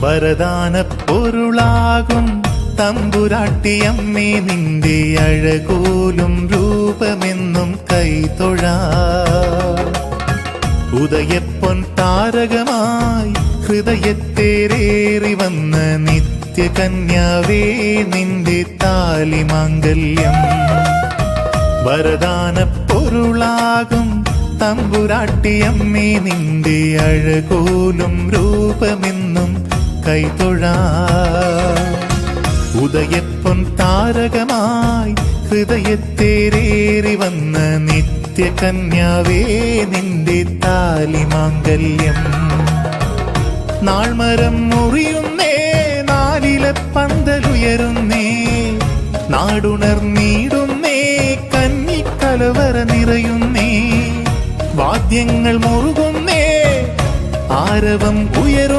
വരദാന പൊരുളാകും തമ്പുരാട്ടിയമ്മേ നിന്റെ അഴകോലും രൂപമെന്നും കൈതൊഴാ. ഉദയപ്പൊൻ താരകമായി ഹൃദയത്തേരേറി വന്ന നിത്യകന്യാവേ നിന്റെ താലിമാംഗല്യം. വരദാന പൊരുളാകും തമ്പുരാട്ടിയമ്മേ നിന്റെ അഴകോലും രൂപമെന്നും കൈതൊഴാ. ഉദയപ്പൊൻ താരകമായി ഹൃദയത്തേരേറി വന്ന നിത്യകന്യാവേ നിന്റെ താലിമാംഗല്യം. നാൾമരം മുറിയുന്നേ, നാലിലെ പന്തലുയരുന്നേ, നാടുണർന്നീടുന്നേ, കന്നിക്കലവറ നിറയുന്നേ, വാദ്യങ്ങൾ മുറുകുന്നേ, ആരവം ഉയരുന്നേ.